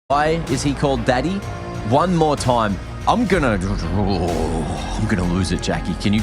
Why is he called Daddy? One more time. I'm gonna lose it, Jackie. Can you?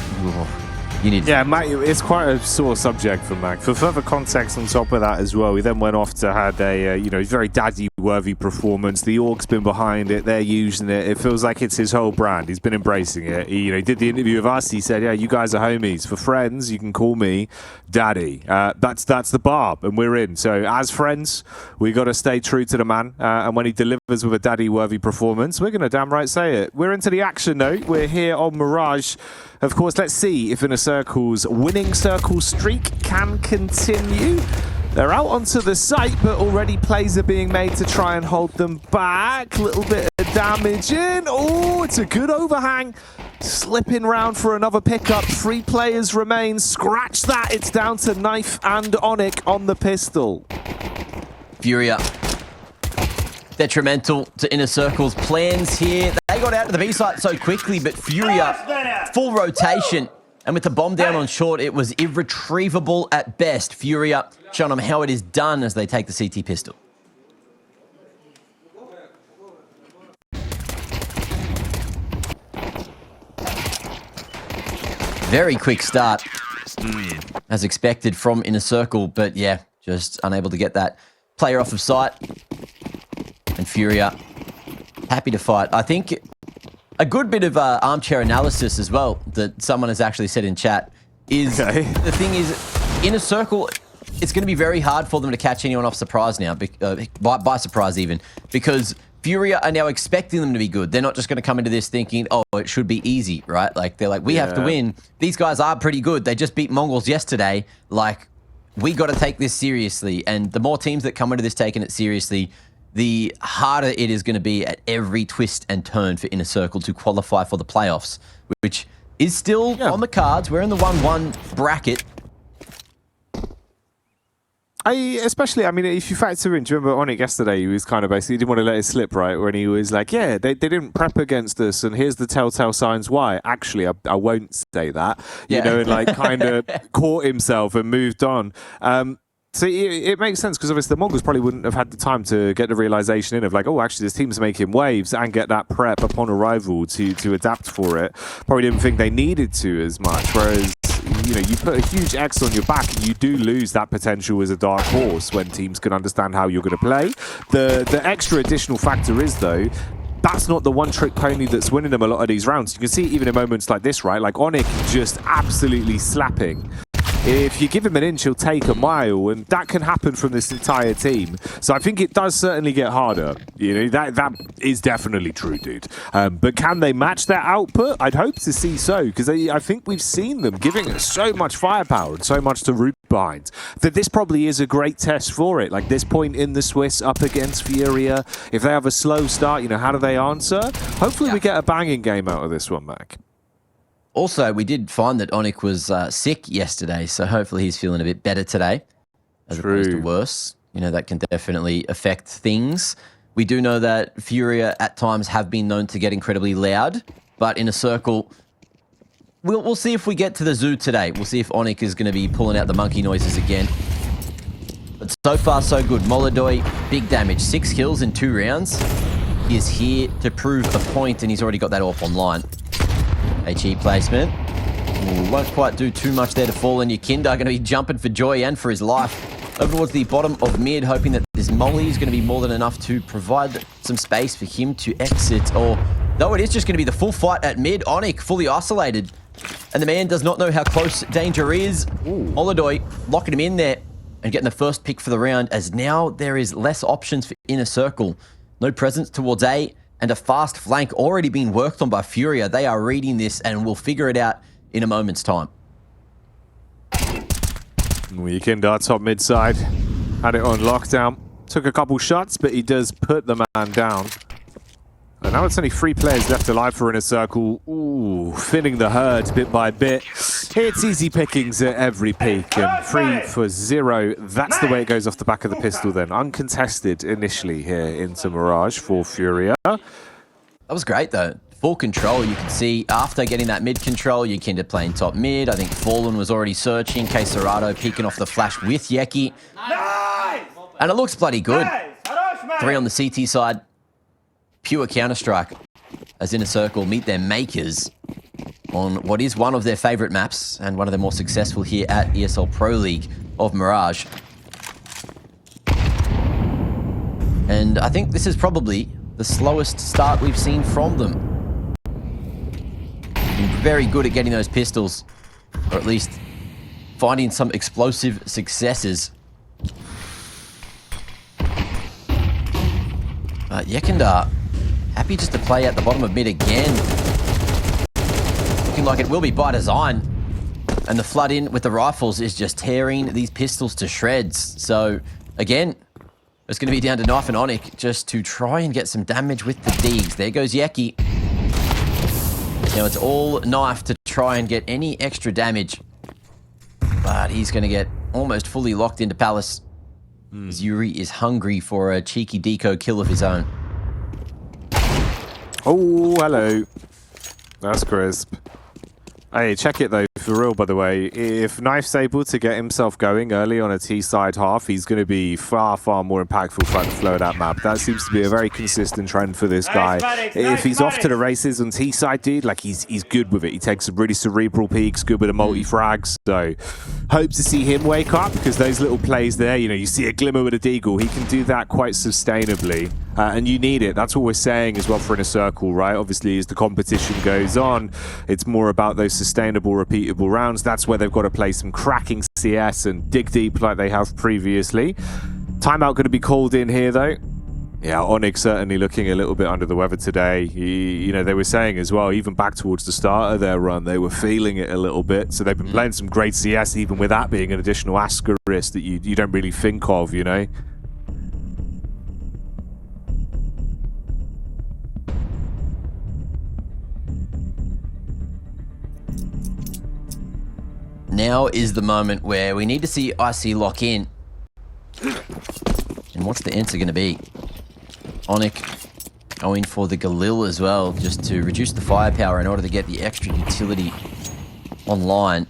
You need. Yeah, Mac, it's quite a sore subject for Mac. For further context on top of that as well, we then went off to had a very daddy-worthy performance. The org's been behind it; they're using it. It feels like it's his whole brand. He's been embracing it. He did the interview with us. He said, "Yeah, you guys are homies. For friends, you can call me Daddy." That's the bar, and we're in. So as friends, we got to stay true to the man. And when he delivers with a daddy-worthy performance, we're gonna damn right say it. We're into the action though. We're here on Mirage. Of course, let's see if Inner Circle's winning circle streak can continue. They're out onto the site, but already plays are being made to try and hold them back. Little bit of damage in. Oh, it's a good overhang. Slipping round for another pickup. 3 players remain. Scratch that. It's down to Knife and Onic on the pistol. FURIA. Detrimental to Inner Circle's plans here. They got out to the B site so quickly, but FURIA, full rotation. And with the bomb down on short, it was irretrievable at best. FURIA showing them how it is done as they take the CT pistol. Very quick start, as expected from Inner Circle, but yeah, just unable to get that player off of sight. And FURIA happy to fight. I think a good bit of armchair analysis as well that someone has actually said in chat is the thing is Inner Circle, it's going to be very hard for them to catch anyone off surprise now, by surprise even, because FURIA are now expecting them to be good. They're not just going to come into this thinking, oh, it should be easy, right? Like, they're like, we have to win. These guys are pretty good. They just beat Mongols yesterday. Like, we got to take this seriously. And the more teams that come into this taking it seriously, the harder it is going to be at every twist and turn for Inner Circle to qualify for the playoffs, which is still on the cards. We're in the 1-1 bracket. Especially, I mean, if you factor in, do you remember Onic yesterday, he was kind of basically, he didn't want to let it slip, right? When he was like, yeah, they didn't prep against us, and here's the telltale signs why. Actually, I won't say that, you know, and like kind of caught himself and moved on. So it makes sense because obviously the Mongols probably wouldn't have had the time to get the realization in of like, oh, actually this team's making waves and get that prep upon arrival to adapt for it. Probably didn't think they needed to as much. Whereas, you know, you put a huge X on your back and you do lose that potential as a dark horse when teams can understand how you're going to play. The extra additional factor is though, that's not the one-trick pony that's winning them a lot of these rounds. You can see even in moments like this, right? Like Onic just absolutely slapping. If you give him an inch, he'll take a mile, and that can happen from this entire team. So I think it does certainly get harder. You know, that is definitely true, dude. But can they match their output? I'd hope to see so, because I think we've seen them giving us so much firepower and so much to root behind that this probably is a great test for it. Like this point in the Swiss up against FURIA, if they have a slow start, you know, how do they answer? Hopefully we get a banging game out of this one, Mac. Also, we did find that Onic was sick yesterday, so hopefully he's feeling a bit better today, as opposed to worse. You know, that can definitely affect things. We do know that FURIA at times have been known to get incredibly loud, but Inner Circle, we'll see if we get to the zoo today. We'll see if Onic is going to be pulling out the monkey noises again. But so far, so good. Molodoy, big damage. 6 kills in 2 rounds. He is here to prove a point, and he's already got that AWP online. HE placement. Ooh, won't quite do too much there to fall, and Yakinda going to be jumping for joy and for his life over towards the bottom of mid, hoping that this molly is going to be more than enough to provide some space for him to exit. Or no, it is just going to be the full fight at mid. Onic fully isolated, and the man does not know how close danger is. Molodoy locking him in there and getting the first pick for the round, as now there is less options for Inner Circle. No presence towards A, and a fast flank already being worked on by FURIA. They are reading this and will figure it out in a moment's time. Yakinda top mid side, had it on lockdown. Took a couple shots, but he does put the man down. And now it's only 3 players left alive for Inner Circle. Ooh, thinning the herd bit by bit. It's easy pickings at every peak, and 3 for 0. That's the way it goes off the back of the pistol then. Uncontested initially here into Mirage for FURIA. That was great though. Full control, you can see after getting that mid control, Yakinda playing top mid. I think Fallen was already searching. Quesarado peeking off the flash with Yeki. And it looks bloody good. 3 on the CT side. pure Counter-Strike as Inner Circle meet their makers on what is one of their favorite maps and one of the more successful here at ESL Pro League of Mirage. And I think this is probably the slowest start we've seen from them. Been very good at getting those pistols, or at least finding some explosive successes. But Yekindar, happy just to play at the bottom of mid again. Looking like it will be by design. And the flood in with the rifles is just tearing these pistols to shreds. So, again, it's going to be down to Knife and Onyx just to try and get some damage with the Deegs. There goes Yeki. Now it's all Knife to try and get any extra damage. But he's going to get almost fully locked into Palace. Yuri is hungry for a cheeky deco kill of his own. Oh, hello. That's crisp. Hey, check it though, for real, by the way. If Knife's able to get himself going early on a T-side half, he's going to be far, far more impactful throughout the flow of that map. That seems to be a very consistent trend for this guy. If he's off to the races on T-side, dude, like he's good with it. He takes some really cerebral peaks, good with the multi-frags. So, hope to see him wake up, because those little plays there, you know, you see a glimmer with a deagle. He can do that quite sustainably. And you need it. That's what we're saying as well for Inner Circle, right? Obviously, as the competition goes on, it's more about those sustainable, repeatable rounds. That's where they've got to play some cracking CS and dig deep like they have previously. Timeout going to be called in here, though. Yeah, Onyx certainly looking a little bit under the weather today. You know, they were saying as well, even back towards the start of their run, they were feeling it a little bit. So they've been playing some great CS, even with that being an additional asterisk that you don't really think of, you know? Now is the moment where we need to see IC lock in. And what's the answer going to be? Onyx going for the Galil as well, just to reduce the firepower in order to get the extra utility online.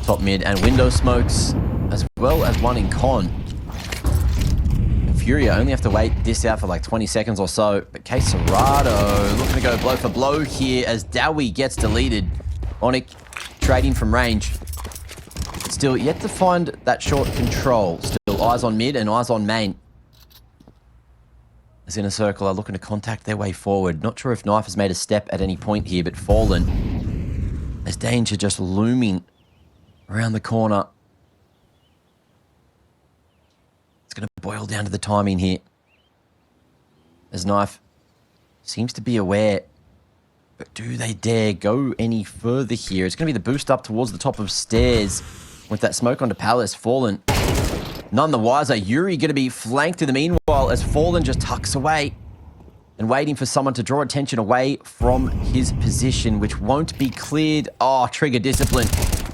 Top mid and window smokes, as well as one in con. And FURIA only have to wait this out for like 20 seconds or so. But Quesarado looking to go blow for blow here as Dowie gets deleted. Onyx trading from range. Still yet to find that short control. Still eyes on mid and eyes on main. As Inner Circle are looking to contact their way forward. Not sure if Knife has made a step at any point here, but Fallen. There's danger just looming around the corner. It's going to boil down to the timing here. As Knife seems to be aware. But do they dare go any further here? It's going to be the boost up towards the top of stairs with that smoke onto Palace. Fallen none the wiser. Yuri going to be flanked in the meanwhile as Fallen just tucks away and waiting for someone to draw attention away from his position, which won't be cleared. Oh, trigger discipline.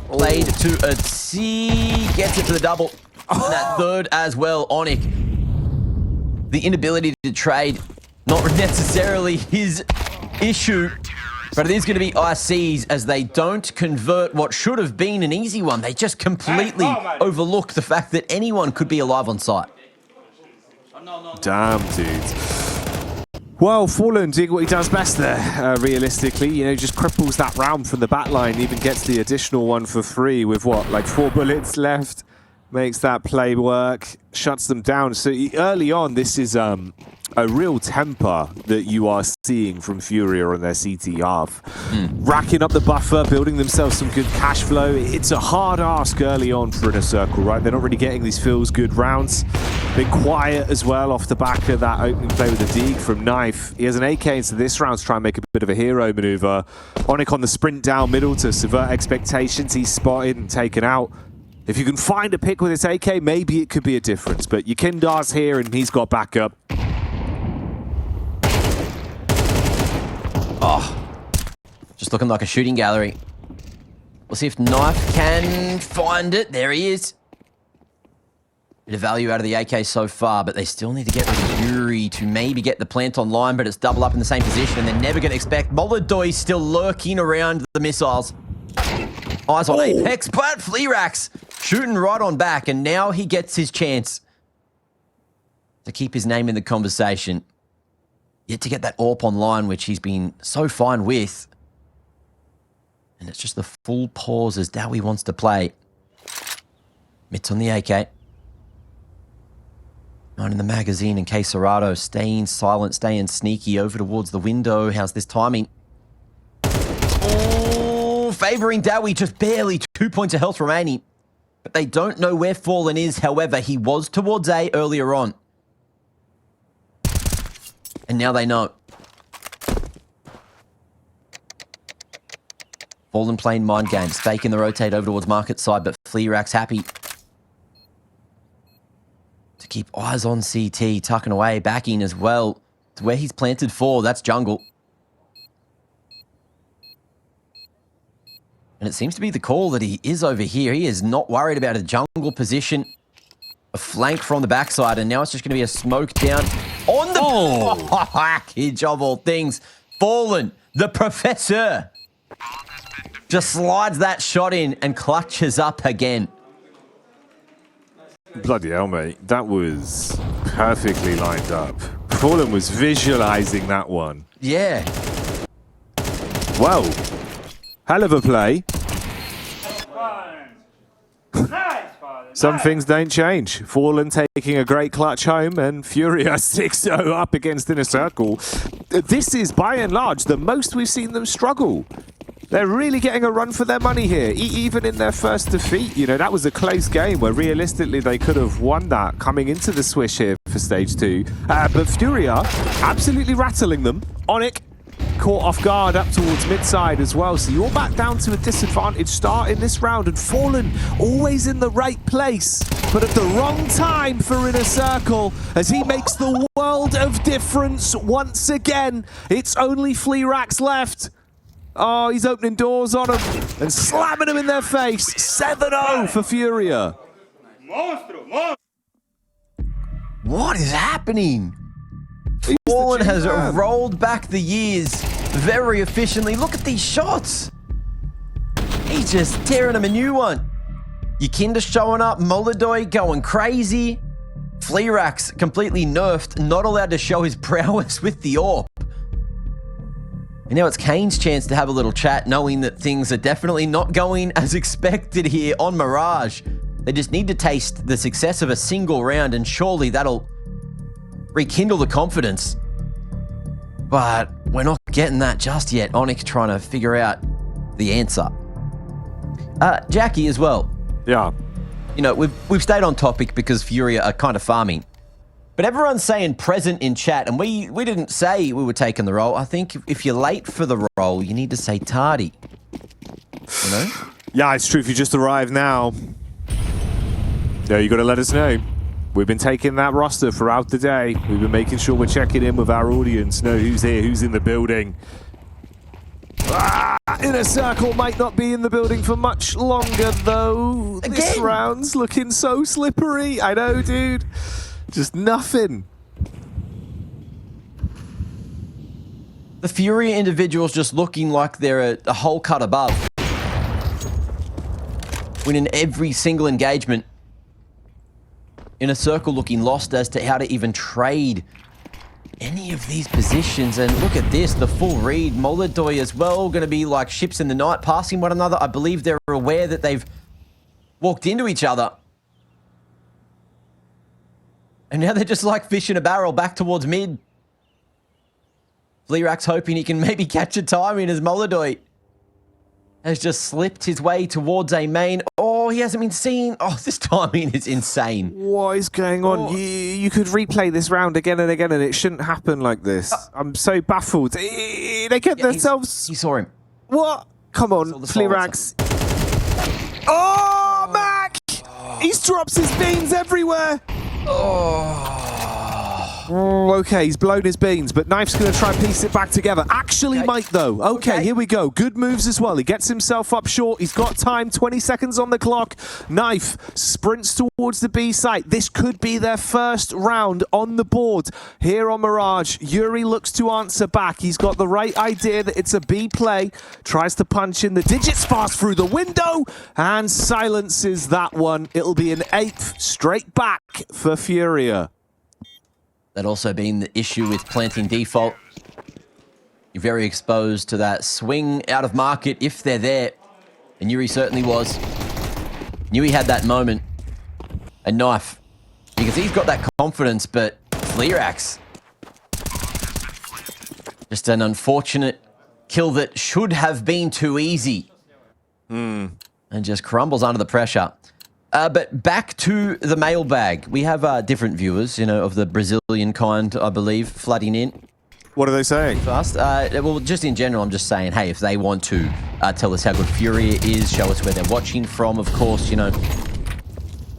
Played to a C. Gets it for the double. And that third as well. Onyx. The inability to trade, not necessarily his issue. But it is going to be ICs as they don't convert what should have been an easy one. They just completely overlook the fact that anyone could be alive on site. Damn, dude. Well, Fallen doing what he does best there, realistically. You know, just cripples that round from the back line, even gets the additional one for free with what, like 4 bullets left. Makes that play work, shuts them down. So early on, this is a real temper that you are seeing from FURIA on their CT half. Racking up the buffer, building themselves some good cash flow. It's a hard ask early on for Inner Circle, right? They're not really getting these feels good rounds. Been quiet as well off the back of that opening play with the Deeg from Knife. He has an AK into this round to try and make a bit of a hero maneuver. Onyx on the sprint down middle to subvert expectations. He's spotted and taken out. If you can find a pick with his AK, maybe it could be a difference. But Yekindar's here and he's got backup. Oh, just looking like a shooting gallery. We'll see if Knife can find it. There he is. Bit of value out of the AK so far, but they still need to get rid of Yuri to maybe get the plant online, but it's double up in the same position, and they're never going to expect Molodoy still lurking around the missiles. Eyes on Apex, but Fleerax shooting right on back, and now he gets his chance to keep his name in the conversation. Yet to get that AWP online, which he's been so fine with. And it's just the full pause as Dowie wants to play. Mitts on the AK. 9 in the magazine, and Quesarado staying silent, staying sneaky over towards the window. How's this timing? Oh, favouring Dowie, just barely 2 points of health remaining. But they don't know where Fallen is. However, he was towards A earlier on. And now they know. Fallen playing mind games, faking the rotate over towards market side, but FURIA's happy to keep eyes on CT, tucking away, backing as well to where he's planted for. That's jungle. And it seems to be the call that he is over here. He is not worried about a jungle position, a flank from the backside, and now it's just going to be a smoke down on the package of all things. Fallen, the professor, just slides that shot in and clutches up again. Bloody hell, mate. That was perfectly lined up. Fallen was visualizing that one. Yeah. Well, hell of a play. Some things don't change. Fallen taking a great clutch home, and FURIA 6-0 up against Inner Circle. This is, by and large, the most we've seen them struggle. They're really getting a run for their money here, even in their first defeat. You know, that was a close game where realistically they could have won that coming into the swish here for stage 2. But FURIA absolutely rattling them. Onyx caught off guard up towards mid-side as well. So you're back down to a disadvantage start in this round, and Fallen always in the right place, but at the wrong time for Inner Circle as he makes the world of difference once again. It's only FURIA left. Oh, he's opening doors on them and slamming them in their face. 7-0 for FURIA. What is happening? Fallen has rolled back the years very efficiently. Look at these shots. He's just tearing them a new one. Yakinda showing up, molodoy going crazy. FURIA's completely nerfed, not allowed to show his prowess with the AWP. And now it's Kane's chance to have a little chat, knowing that things are definitely not going as expected here on Mirage. They just need to taste the success of a single round, and surely that'll rekindle the confidence. But we're not getting that just yet. Onyx trying to figure out the answer. Jackie as well. Yeah. You know, we've stayed on topic because FURIA are kind of farming. But everyone's saying present in chat, and we didn't say we were taking the role. I think if you're late for the role, you need to say tardy. You know? Yeah, it's true. If you just arrived now, yeah, you got to let us know. We've been taking that roster throughout the day. We've been making sure we're checking in with our audience, know who's here, who's in the building. Inner Circle might not be in the building for much longer, though. Again? This round's looking so slippery. I know, dude. Just nothing. The FURIA individuals just looking like they're a whole cut above. Winning every single engagement. Inner Circle looking lost as to how to even trade any of these positions. And look at this, the full read. molodoy as well, going to be like ships in the night, passing one another. I believe they're aware that they've walked into each other. And now they're just like fish in a barrel back towards mid. FURIA's hoping he can maybe catch a timing as molodoy has just slipped his way towards a main. Oh, he hasn't been seen. Oh, this timing is insane. What is going on? Oh. You could replay this round again and again, and it shouldn't happen like this. I'm so baffled. They get themselves... He saw him. What? Come on, FURIA's. Oh, Mac! He drops his beans everywhere. Okay, he's blown his beans, but Knife's going to try and piece it back together. Actually might, though. Okay, here we go. Good moves as well. He gets himself up short. He's got time, 20 seconds on the clock. Knife sprints towards the B site. This could be their first round on the board here on Mirage. Yuri looks to answer back. He's got the right idea that it's a B play. Tries to punch in the digits fast through the window and silences that one. It'll be an 8th straight back for FURIA. That also being the issue with planting default. You're very exposed to that swing out of market if they're there. And Yuri certainly was. Knew he had that moment. A knife. Because he's got that confidence, but Flirax. Just an unfortunate kill that should have been too easy. And just crumbles under the pressure. But back to the mailbag. We have different viewers, of the Brazilian kind, I believe, flooding in. What are they saying? Fast. Well, just in general, I'm just saying, hey, if they want to tell us how good FURIA is, show us where they're watching from, of course, if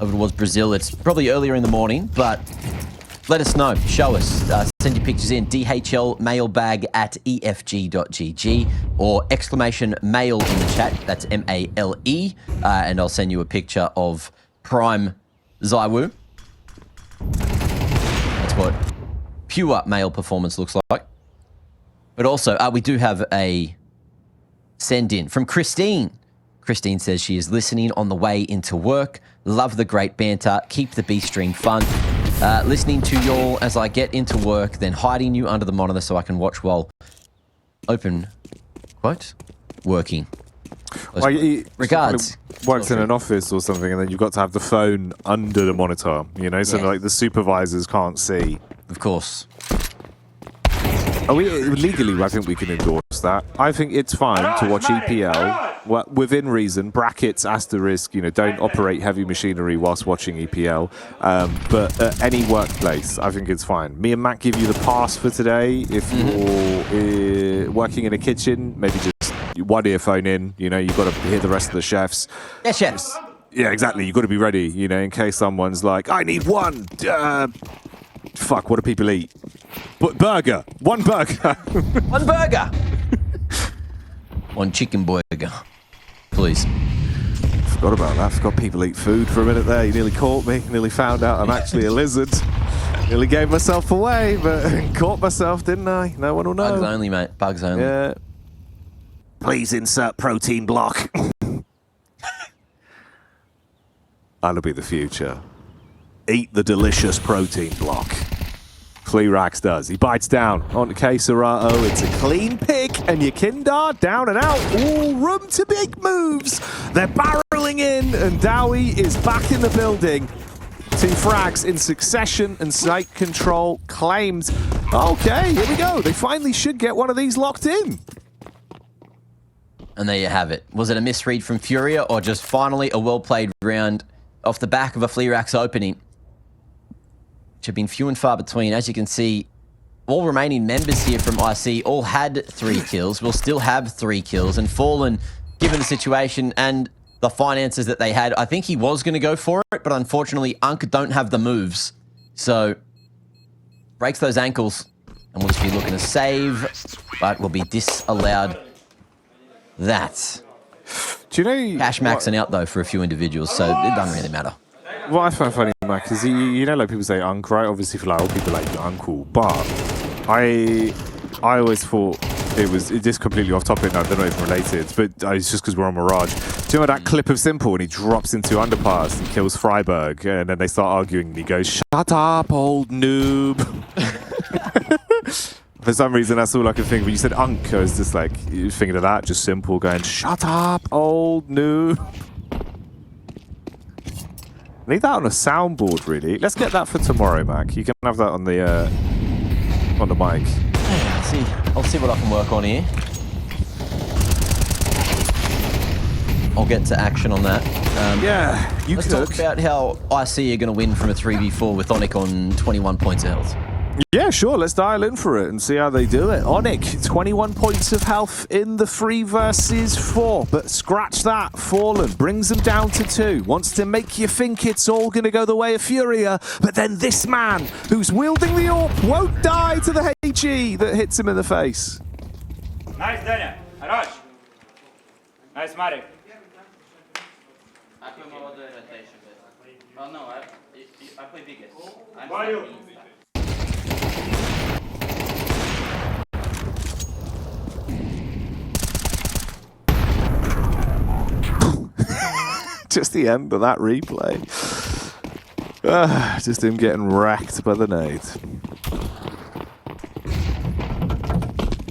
it was Brazil, it's probably earlier in the morning, but let us know. Show us. Send your pictures in. dhlmailbag@efg.gg or exclamation mail in the chat. That's MALE. And I'll send you a picture of Prime Zaiwu. That's what pure male performance looks like. But also, we do have a send-in from Christine. Christine says she is listening on the way into work. Love the great banter. Keep the B-stream fun. Listening to y'all as I get into work, then hiding you under the monitor so I can watch while open, quote, working. Regards. Works in an office or something, and then you've got to have the phone under the monitor, so like the supervisors can't see. Of course. Legally, I think we can endorse that. I think it's fine to watch EPL within reason. Brackets, asterisk. Don't operate heavy machinery whilst watching EPL. But at any workplace, I think it's fine. Me and Matt give you the pass for today. If you're working in a kitchen, maybe just one earphone in. You've got to hear the rest of the chefs. Yeah, chefs. Yeah, exactly. You've got to be ready. In case someone's like, I need one. Fuck, what do people eat? Burger. One burger. One burger. One chicken burger. Please. Forgot about that. Forgot people eat food for a minute there. You nearly caught me. Nearly found out I'm actually a lizard. Nearly gave myself away, but caught myself, didn't I? No one will know. Bugs only, mate. Bugs only. Yeah. Please insert protein block. That'll be the future. Eat the delicious protein block. Flirax does. He bites down on Keserato. It's a clean pick, and Yakinda down and out. All room to make moves. They're barreling in, and Dowie is back in the building. 2 frags in succession, and site control claimed. Okay, here we go. They finally should get one of these locked in. And there you have it. Was it a misread from FURIA, or just finally a well-played round off the back of a Flirax opening? Which have been few and far between. As you can see, all remaining members here from IC all had 3 kills, will still have 3 kills, and Fallen, given the situation and the finances that they had, I think he was going to go for it, but unfortunately, Unk don't have the moves. So, breaks those ankles, and will just be looking to save, but will be disallowed that. Do you know... Cash maxing out, though, for a few individuals, so it doesn't really matter. What I find funny, Mac, is like people say uncle, right? Obviously, for like old people like your uncle, but I always thought it just completely off topic. No, they're not even related, but it's just because we're on Mirage. Do you remember that clip of Simple when he drops into Underpass and kills Freiburg, and then they start arguing, and he goes, "Shut up, old noob." For some reason, that's all I could think. When you said Unk, I was just like thinking of that, just Simple going, "Shut up, old noob." Need that on a soundboard, really. Let's get that for tomorrow, Mac. You can have that on the mic. Yeah, I'll see what I can work on here. I'll get to action on that. Let's talk about how IC are going to win from a 3v4 with Onyx on 21 points of health. Yeah, sure. Let's dial in for it and see how they do it. Onyx, 21 points of health in the 3 versus 4. But scratch that. Fallen brings them down to 2. Wants to make you think it's all going to go the way of Furia. But then this man, who's wielding the AWP, won't die to the HE that hits him in the face. Nice, Daniel. Mirage. Nice, Marek. I play molodoy rotation, but... Oh, no, I play biggest. I'm Just the end of that replay. Just him getting wrecked by the nade.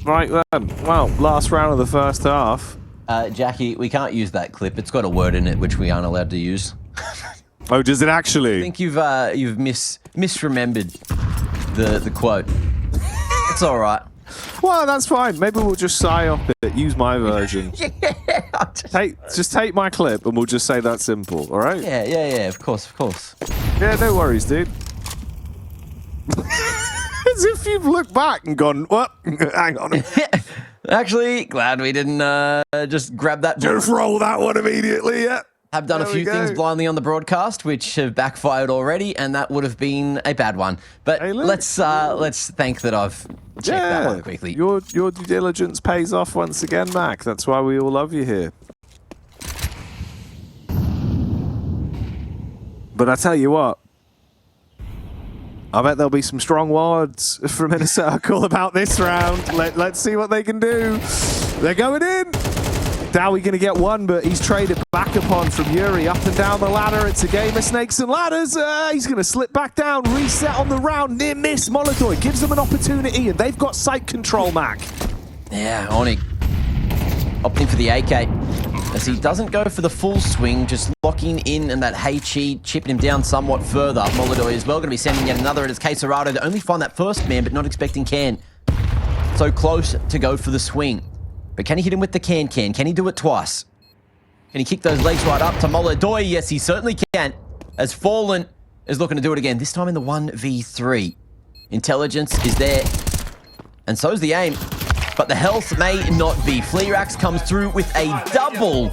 Right then. Well, last round of the first half. Jackie, we can't use that clip. It's got a word in it which we aren't allowed to use. Oh, does it actually? I think you've misremembered the quote. It's all right. Well, that's fine. Maybe we'll just psyop it. Use my version. Yeah. Just take my clip and we'll just say that simple. All right? Yeah. Of course. Yeah, no worries, dude. As if you've looked back and gone, what? Hang on. Actually, glad we didn't just grab that. Just roll that one immediately, yeah. I've done a few things blindly on the broadcast, which have backfired already, and that would have been a bad one. But Hey, let's thank that I've checked that one quickly. Your due diligence pays off once again, Mac. That's why we all love you here. But I tell you what, I bet there'll be some strong words from Inner Circle about this round. Let's see what they can do. They're going in. Dowie going to get one, but he's traded back upon from Yuri up and down the ladder. It's a game of snakes and ladders. He's going to slip back down, reset on the round, near miss. Molodoy gives them an opportunity, and they've got sight control, Mac. Yeah, Onyx opting for the AK as he doesn't go for the full swing, just locking in, and that Heichi chipping him down somewhat further. Molodoy as well going to be sending yet another at his Quesarado to only find that first man, but not expecting Can. So close to go for the swing. But can he hit him with the can? Can he do it twice? Can he kick those legs right up to Molodoy? Yes, he certainly can. As Fallen is looking to do it again, this time in the 1v3. Intelligence is there, and so's the aim. But the health may not be. Fleerax comes through with a double,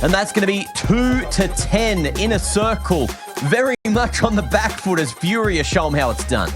and that's going to be 2-10 in a circle. Very much on the back foot as FURIA show him how it's done.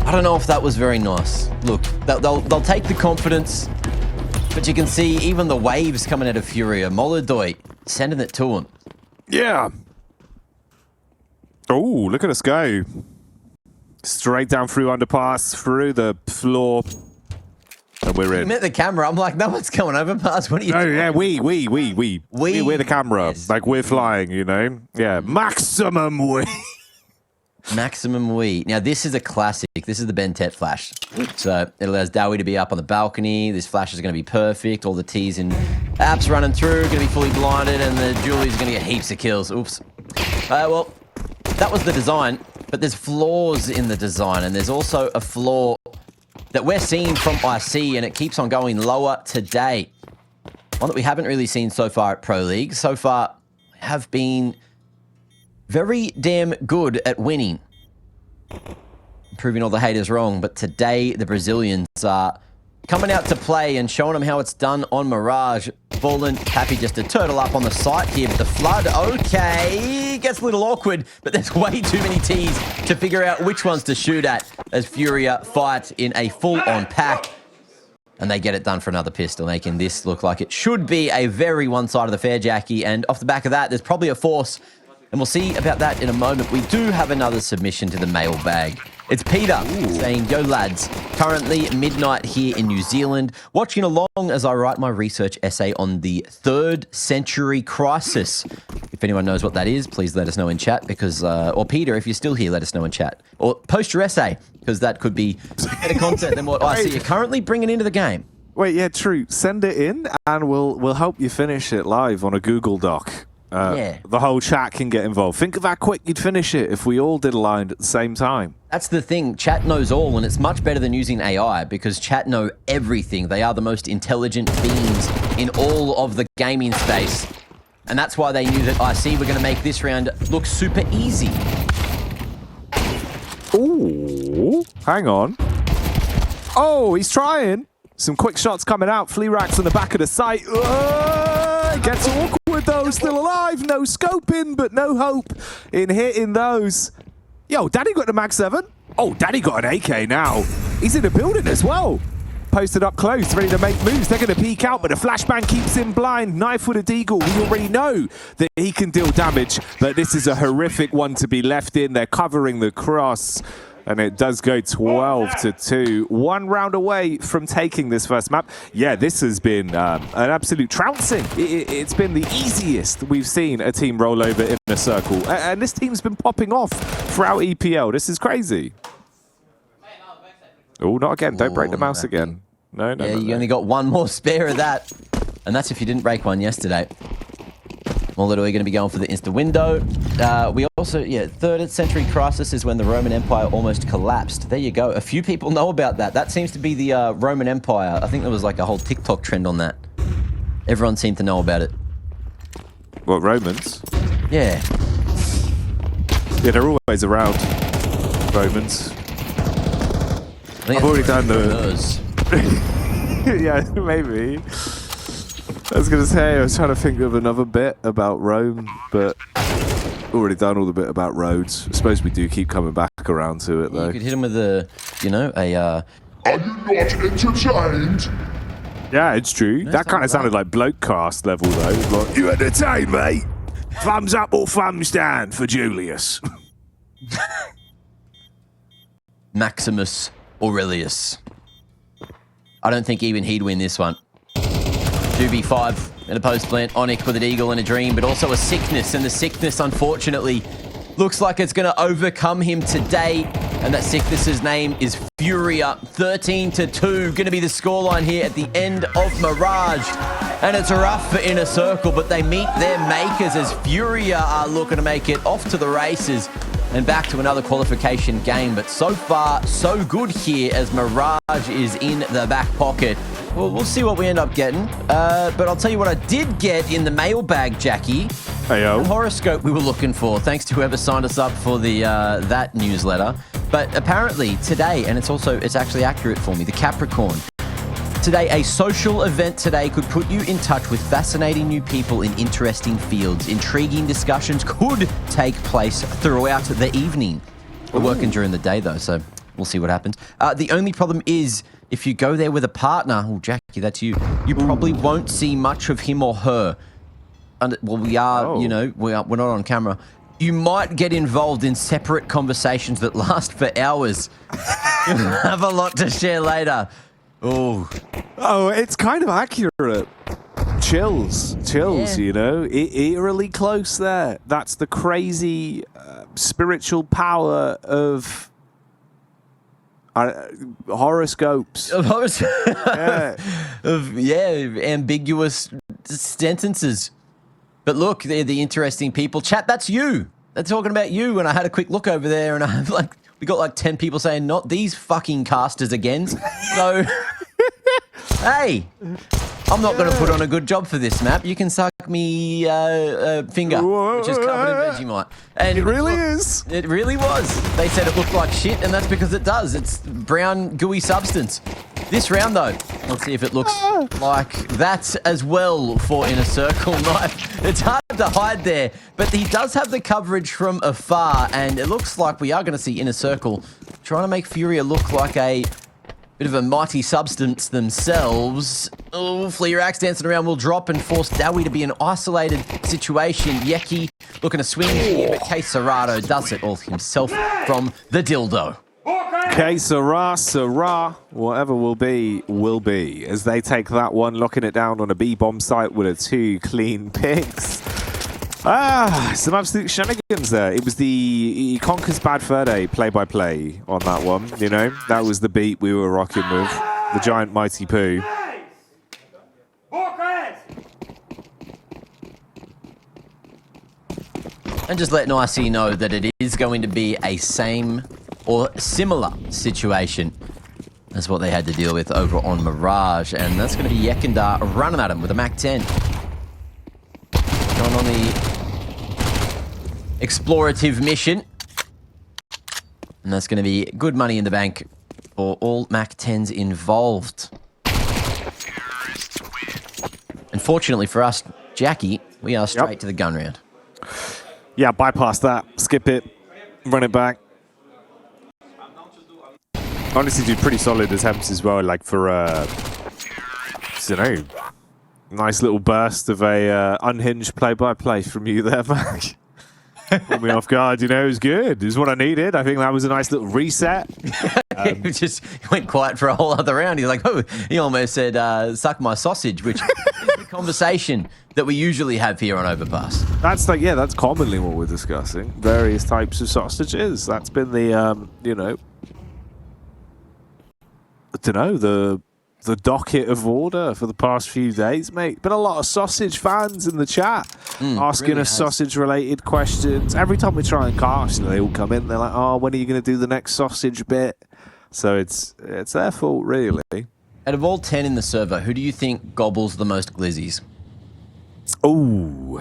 I don't know if that was very nice. Look, they'll take the confidence, but you can see even the waves coming out of FURIA. Molodoy sending it to him. Yeah. Oh, look at us go. Straight down through underpass, through the floor. And we're in. You met the camera. I'm like, no one's going overpass. What are you doing? Oh, yeah, we're the camera. Yes. Like, we're flying, you know? Yeah, maximum we. Maximum we. Now, this is a classic. This is the Ben Tet flash. So it allows Dowie to be up on the balcony. This flash is going to be perfect. All the T's and apps running through, going to be fully blinded, and the Julie's going to get heaps of kills. Oops. Well, that was the design, but there's flaws in the design, and there's also a flaw that we're seeing from IC, and it keeps on going lower today. One that we haven't really seen so far at Pro League. So far, have been very damn good at winning. Proving all the haters wrong, but today the Brazilians are coming out to play and showing them how it's done on Mirage. Fallen happy just to turtle up on the site here, but the flood, okay, gets a little awkward, but there's way too many T's to figure out which ones to shoot at as FURIA fight in a full-on pack. And they get it done for another pistol, making this look like it should be a very one-sided affair, Jackie. And off the back of that, there's probably a force, and we'll see about that in a moment. We do have another submission to the mailbag. It's Peter saying, yo lads, currently midnight here in New Zealand, watching along as I write my research essay on the 3rd century crisis. If anyone knows what that is, please let us know in chat because, or Peter, if you're still here, let us know in chat. Or post your essay, because that could be better content than what I see you're currently bringing into the game. Wait, yeah, true. Send it in and we'll help you finish it live on a Google Doc. Yeah. The whole chat can get involved. Think of how quick you'd finish it if we all did a line at the same time. That's the thing. Chat knows all, and it's much better than using AI because chat know everything. They are the most intelligent beings in all of the gaming space. And that's why they knew that IC were going to make this round look super easy. Ooh, hang on. Oh, he's trying. Some quick shots coming out. Flea racks on the back of the site. It gets awkward though. Still alive. No scoping, but no hope in hitting those. Yo, Daddy got the Mag 7. Oh, Daddy got an AK now. He's in the building as well. Posted up close, ready to make moves. They're going to peek out, but the flashbang keeps him blind. Knife with a deagle. We already know that he can deal damage, but this is a horrific one to be left in. They're covering the cross. And it does go 12-2. 1 round away from taking this first map. Yeah, this has been an absolute trouncing. It's been the easiest we've seen a team roll over in a circle. And this team's been popping off throughout EPL. This is crazy. Oh, not again. Don't break the mouse again. No. Yeah, you only got one more spare of that. And that's if you didn't break one yesterday. Molodoy going to be going for the insta window. We also, 3rd century crisis is when the Roman Empire almost collapsed. There you go. A few people know about that. That seems to be the Roman Empire. I think there was like a whole TikTok trend on that. Everyone seemed to know about it. What, Romans? Yeah. Yeah, they're always around. Romans. I've already done the... Yeah, maybe. I was going to say, I was trying to think of another bit about Rome, but already done all the bit about roads. I suppose we do keep coming back around to it, though. You could hit him with a, Are you not entertained? Yeah, it's true. No, that kind of sounded like bloke cast level, though. Like, you entertained, mate? Thumbs up or thumbs down for Julius? Maximus Aurelius. I don't think even he'd win this one. 2v5 in a post plant, Onyx with an eagle and a dream, but also a sickness, and the sickness, unfortunately, looks like it's going to overcome him today, and that sickness's name is FURIA. 13-2, going to be the scoreline here at the end of Mirage, and it's rough for Inner Circle, but they meet their makers as FURIA are looking to make it off to the races and back to another qualification game, but so far, so good here as Mirage is in the back pocket. Well, we'll see what we end up getting. But I'll tell you what I did get in the mailbag, Jackie. Heyo. The horoscope we were looking for. Thanks to whoever signed us up for the that newsletter. But apparently today, and it's actually accurate for me, the Capricorn. Today, a social event today could put you in touch with fascinating new people in interesting fields. Intriguing discussions could take place throughout the evening. We're working during the day, though, so we'll see what happens. The only problem is if you go there with a partner, oh, Jackie, that's you, you probably won't see much of him or her. Well, we are, you know, we're not on camera. You might get involved in separate conversations that last for hours. You'll have a lot to share later. Oh, it's kind of accurate. Chills, Yeah. you know, eerily close there. That's the crazy spiritual power of horoscopes. Ambiguous sentences. But look, they're the interesting people. Chat, that's you. They're talking about you. And I had a quick look over there, and I'm like, we got like 10 people saying, not these fucking casters again. So, hey, I'm not going to put on a good job for this map. You can suck me finger, which is covered in Vegemite. And it really is. It really was. They said it looked like shit, and that's because it does. It's brown, gooey substance. This round, though, let's see if it looks like that as well for Inner Circle Knife. It's hard to hide there, but he does have the coverage from afar, and it looks like we are going to see Inner Circle trying to make FURIA look like a bit of a mighty substance themselves. Oh, Fleerax dancing around will drop and force Dowie to be an isolated situation. Yeki looking to swing here, but K Serato does it all himself from the dildo. Okay, Sarah, whatever will be, as they take that one, locking it down on a B-bomb site with a 2 clean picks. Some absolute shenanigans there. It was the Conquers Bad Fur Day play-by-play on that one, you know? That was the beat we were rocking with, the giant mighty poo. And just letting IC know that it is going to be a same or similar situation as what they had to deal with over on Mirage. And that's going to be Yekindar running at him with a Mac 10. Going on the explorative mission. And that's going to be good money in the bank for all Mac 10s involved. Unfortunately for us, Jackie, we are straight to the gun round. Yeah, bypass that, skip it, run it back. Honestly, did pretty solid attempts as well, like for you know, nice little burst of a unhinged play-by-play from you there, Mac. Put me off guard, you know, it was good. It was what I needed. I think that was a nice little reset. He just went quiet for a whole other round. He's like, oh, he almost said, suck my sausage, which is the conversation that we usually have here on Overpass. That's like, yeah, that's commonly what we're discussing. Various types of sausages. That's been the, you know, I don't know, the docket of order for the past few days, mate. Been a lot of sausage fans in the chat asking really us sausage-related questions. Every time we try and cast, they all come in. They're like, "Oh, when are you going to do the next sausage bit?" So it's their fault, really. Out of all 10 in the server, who do you think gobbles the most glizzies? Oh,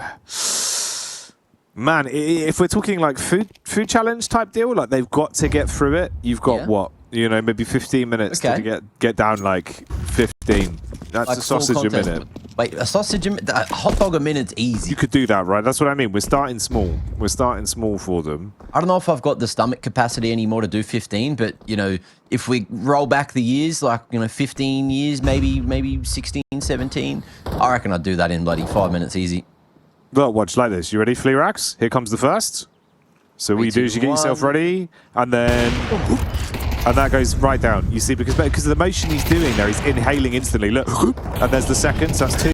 man! If we're talking like food challenge type deal, like they've got to get through it. You've got what? You know, maybe 15 minutes to get down like 15. That's like a sausage a minute. Wait, a sausage a hot dog a minute's easy. You could do that, right? That's what I mean. We're starting small. We're starting small for them. I don't know if I've got the stomach capacity anymore to do 15, but, you know, if we roll back the years, like, you know, 15 years, maybe 16, 17, I reckon I'd do that in bloody 5 minutes easy. Well, watch like this. You ready, Fleerax? Here comes the first. So what you do is you get yourself ready, and then... And that goes right down. You see, because of the motion he's doing there, he's inhaling instantly. Look, and there's the second, so that's 2.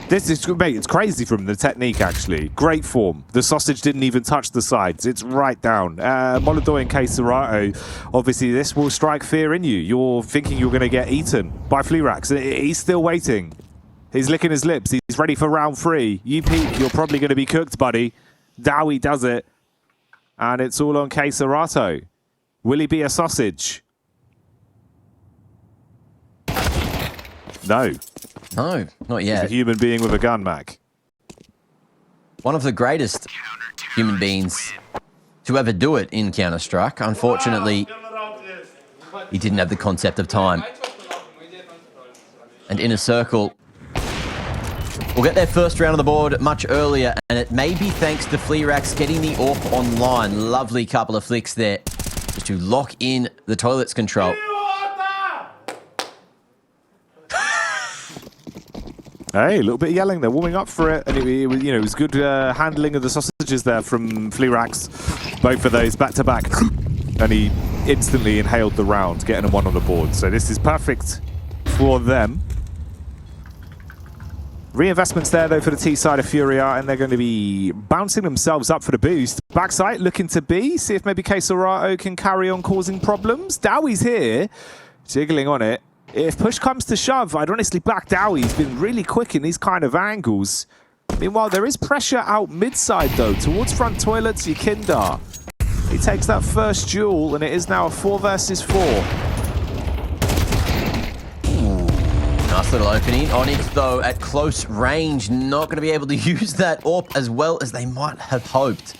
This is, mate, it's crazy from the technique, actually. Great form. The sausage didn't even touch the sides. It's right down. Molodoy and K Serato, obviously this will strike fear in you. You're thinking you're going to get eaten by Fleerax. He's still waiting. He's licking his lips. He's ready for round 3. You peep, you're probably going to be cooked, buddy. Dowie does it. And it's all on K Serato. Will he be a sausage? No. No, not yet. He's a human being with a gun, Mac. One of the greatest human beings to ever do it in Counter-Strike. Unfortunately, he didn't have the concept of time. And Inner Circle will get their first round on the board much earlier, and it may be thanks to FURIA getting the AWP online. Lovely couple of flicks there just to lock in the toilets control. Hey, a little bit of yelling. They're warming up for it, and it was good handling of the sausages there from FURIA. Both of those back to back, and he instantly inhaled the round, getting a 1 on the board. So this is perfect for them. Reinvestments there, though, for the T side of FURIA, and they're going to be bouncing themselves up for the boost. Backside looking to B, see if maybe Quesorato can carry on causing problems. Dowie's here, jiggling on it. If push comes to shove, I'd honestly back Dowie. He's been really quick in these kind of angles. Meanwhile, there is pressure out mid-side, though, towards front toilets, Yakindar. He takes that first duel, and it is now a 4 versus 4. Nice little opening. Onyx, though, at close range, not going to be able to use that AWP as well as they might have hoped.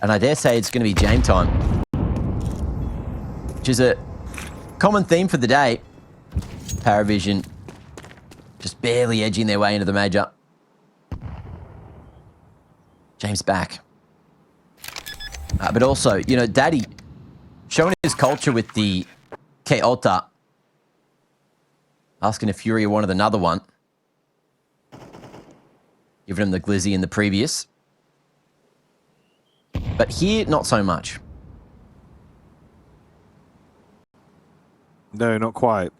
And I dare say it's going to be Jame time, which is a common theme for the day. Paravision just barely edging their way into the major. James back. But also, you know, Daddy showing his culture with the Keota. Asking if FURIA wanted another one. Giving him the glizzy in the previous. But here, not so much. No, not quite.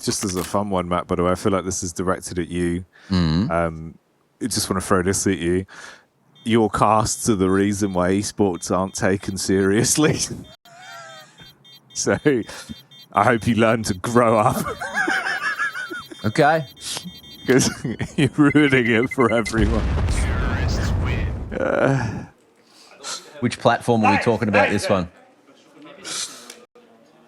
Just as a fun one, Matt, by the way, I feel like this is directed at you. I just want to throw this at you. Your casts are the reason why esports aren't taken seriously. So, I hope you learn to grow up. Okay. Because you're ruining it for everyone. Which platform are we talking about this one?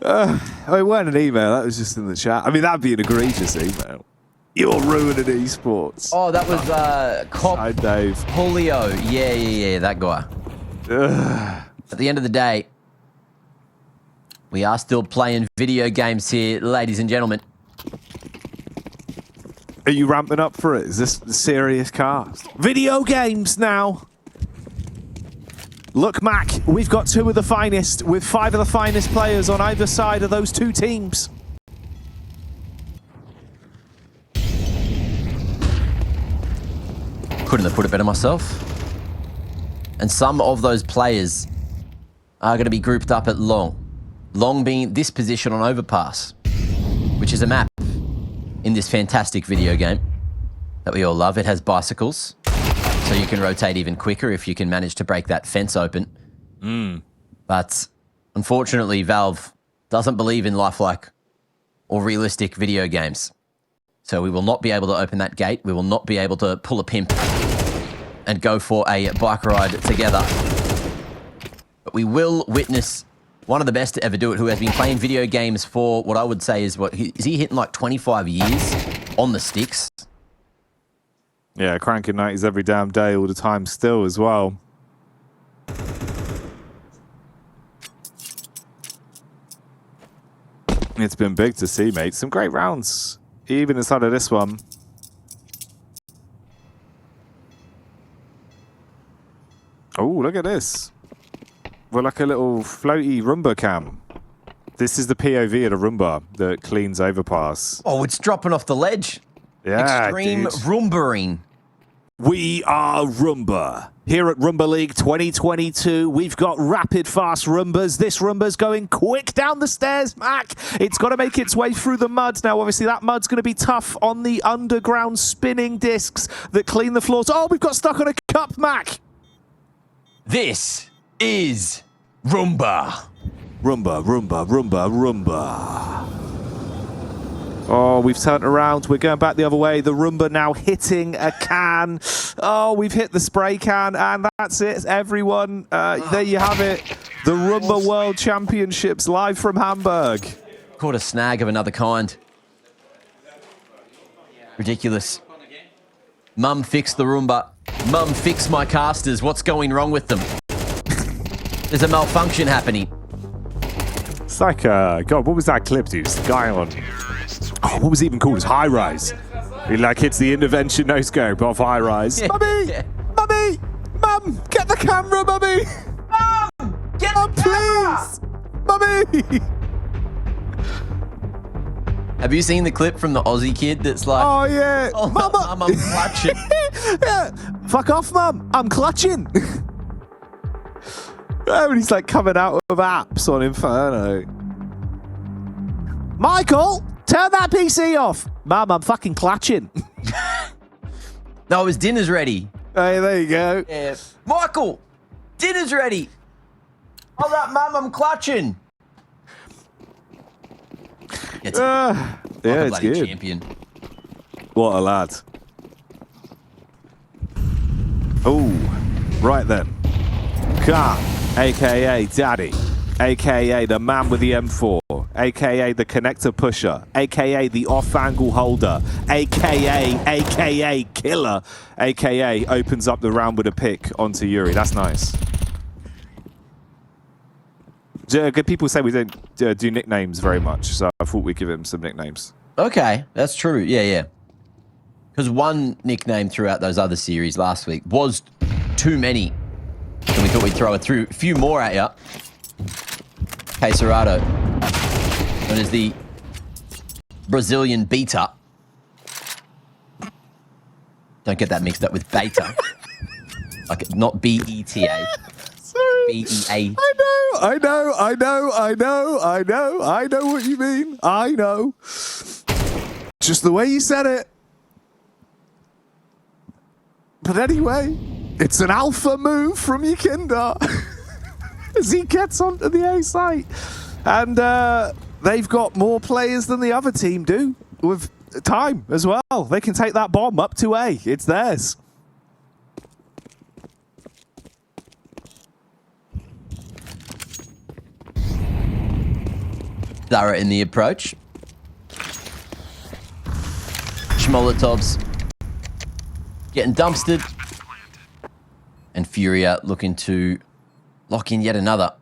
It weren't an email, that was just in the chat. I mean, that'd be an egregious email. You're ruining esports. Oh, that was Cop Hi, Dave. Julio. Yeah, that guy. At the end of the day, we are still playing video games here, ladies and gentlemen. Are you ramping up for it? Is this the serious cast? Video games now! Look, Mac, we've got 2 of the finest, with 5 of the finest players on either side of those 2 teams. Couldn't have put it better myself. And some of those players are going to be grouped up at Long. Long being this position on Overpass, which is a map in this fantastic video game that we all love. It has bicycles, so you can rotate even quicker if you can manage to break that fence open. But unfortunately, Valve doesn't believe in lifelike or realistic video games. So we will not be able to open that gate. We will not be able to pull a pimp and go for a bike ride together. But we will witness one of the best to ever do it, who has been playing video games for what I would say is, is he hitting like 25 years on the sticks? Yeah, cranking 90s every damn day, all the time still as well. It's been big to see, mate. Some great rounds, even inside of this one. Oh, look at this. We're like a little floaty Roomba cam. This is the POV of the Roomba that cleans Overpass. Oh, it's dropping off the ledge. Yeah, Extreme dude. Roombaing. We are Roomba. Here at Roomba League 2022, we've got rapid fast Roombas. This Roomba's going quick down the stairs, Mac. It's got to make its way through the mud. Now, obviously, that mud's going to be tough on the underground spinning discs that clean the floors. Oh, we've got stuck on a cup, Mac. This is Roomba. Roomba, Roomba, Roomba, Roomba. Oh, we've turned around. We're going back the other way. The Roomba now hitting a can. Oh, we've hit the spray can, and that's it, everyone. There you have it. The Roomba World Championships live from Hamburg. Caught a snag of another kind. Ridiculous. Mum, fix the Roomba. Mum, fix my casters. What's going wrong with them? There's a malfunction happening. It's like, God, what was that clip, dude? It's the guy on Oh, what was it even called? It's high rise. He like hits the intervention no scope off high rise. Mummy! Mummy! Mum! Get the camera, Mummy! Mum! Get the please! Mummy! Have you seen the clip from the Aussie kid that's like, oh, yeah. Oh, Mum, I'm clutching. Yeah. Fuck off, Mum. I'm clutching. Oh, and he's like coming out of apps on Inferno. Michael, turn that PC off. Mum, I'm fucking clutching. No, his dinner's ready. Hey, there you go. Yeah. Michael, dinner's ready. All right, Mum, I'm clutching. Yeah, it's good. Champion. What a lad. Oh, right then. Khan, a.k.a. Daddy, a.k.a. the man with the M4, a.k.a. the connector pusher, a.k.a. the off-angle holder, a.k.a. killer, a.k.a. opens up the round with a pick onto Yuri. That's nice. Good people say we don't do nicknames very much, so I thought we'd give him some nicknames. Okay, that's true. Yeah. Because one nickname throughout those other series last week was too many. So we thought we'd throw a few more at you. Queserato, known as the Brazilian beater. Don't get that mixed up with beta. Like, not B-E-T-A. B-E-A. I know what you mean. I know. Just the way you said it. But anyway, it's an alpha move from Yakinda as he gets onto the A site. And they've got more players than the other team do with time as well. They can take that bomb up to A. It's theirs. Zara in the approach. Schmolotovs getting dumpstered. And FURIA looking to lock in yet another.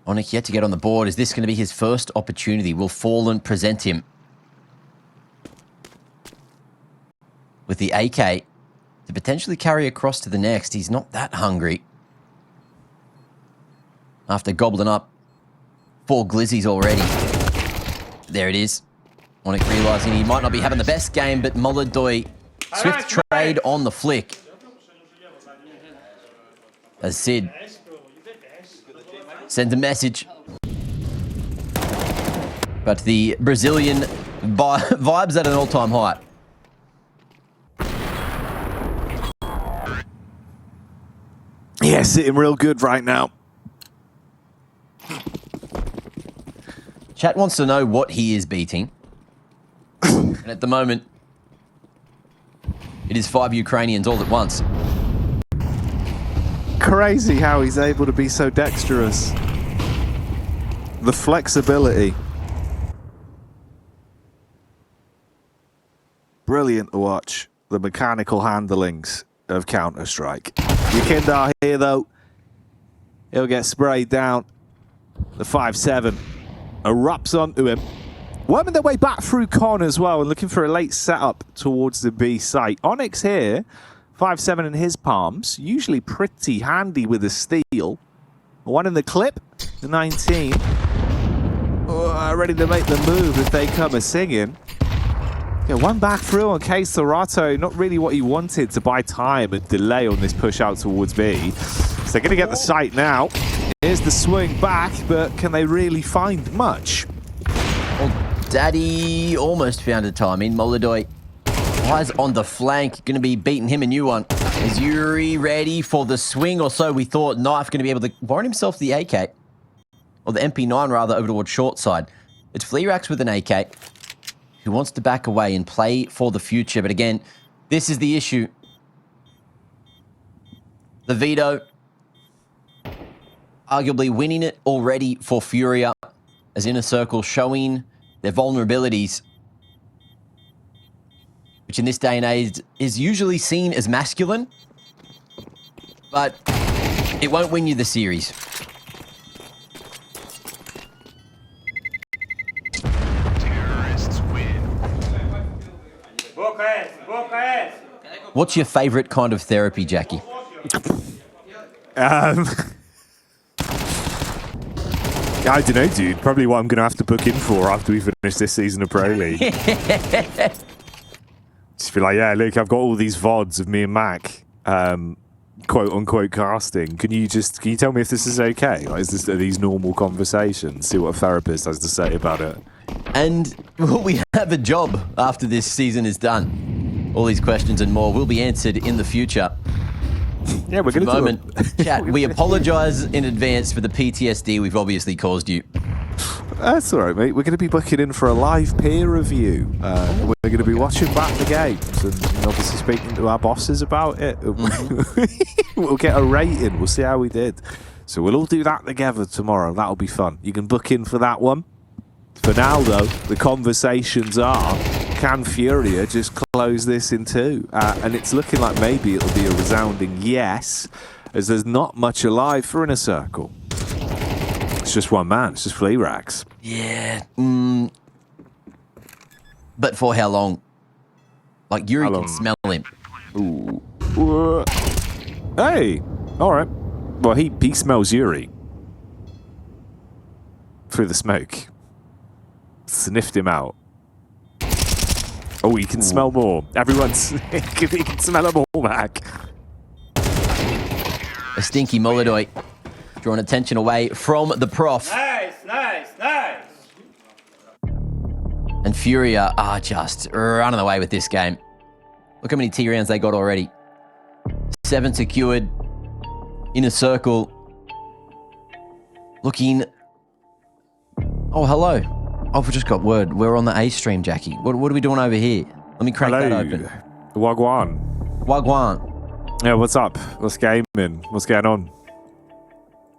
Onyx yet to get on the board. Is this going to be his first opportunity? Will Fallen present him with the AK to potentially carry across to the next? He's not that hungry after gobbling up 4 glizzies already. There it is. Onyx realizing he might not be having the best game, but molodoy, swift trade on the flick. As Sid sends a message. But the Brazilian vibes at an all-time high. Yeah, sitting real good right now. Chat wants to know what he is beating. And at the moment, it is 5 Ukrainians all at once. Crazy how he's able to be so dexterous. The flexibility. Brilliant to watch. The mechanical handlings of Counter-Strike. Yakinda here though. He'll get sprayed down. The 5-7 erupts onto him. Worming their way back through Con as well and looking for a late setup towards the B site. Onyx here, 5-7 in his palms. Usually pretty handy with a steal. One in the clip, the 19. Ready to make the move if they come a-singing. Yeah, one back through on Queserato. Not really what he wanted to buy time and delay on this push out towards B. So they're going to get the site now. Here's the swing back, but can they really find much? Well, Daddy almost found a timing. Molodoy eyes on the flank. Going to be beating him a new one. Is Yuri ready for the swing or so? We thought Knife going to be able to warrant himself the AK. Or the MP9 rather, over towards short side. It's Fleerax with an AK who wants to back away and play for the future. But again, this is the issue. The veto arguably winning it already for FURIA as Inner Circle showing their vulnerabilities, which in this day and age is usually seen as masculine, but it won't win you the series. What's your favourite kind of therapy, Jackie? I don't know, dude. Probably what I'm going to have to book in for after we finish this season of Pro League. Just be like, yeah, look, I've got all these VODs of me and Mac, quote unquote casting. Can you tell me if this is okay? Like, are these normal conversations? See what a therapist has to say about it. And will we have a job after this season is done? All these questions and more will be answered in the future. Yeah, we're going to moment. Chat, we apologise in advance for the PTSD we've obviously caused you. That's all right, mate. We're going to be booking in for a live peer review. We're going to be watching back the games and obviously speaking to our bosses about it. We'll get a rating. We'll see how we did. So we'll all do that together tomorrow. That'll be fun. You can book in for that one. For now, though, the conversations are, can FURIA just close this in two? And it's looking like maybe it'll be a resounding yes, as there's not much alive for Inner Circle. It's just one man. It's just FURIA. Yeah. But for how long? Like, Yuri can smell him. Ooh. Hey! All right. Well, he smells Yuri. Through the smoke. Sniffed him out. Oh, he can smell more. Everyone's... he can smell them all, Mac. A stinky molodoy. Drawing attention away from the prof. Nice, nice, nice. And FURIA are just running away with this game. Look how many T rounds they got already. 7 secured. Inner Circle. Looking... Oh, hello. Oh, we just got word. We're on the A stream, Jackie. What are we doing over here? Let me crank that open. Wagwan. Wagwan. Yeah, what's up? What's gaming? What's going on?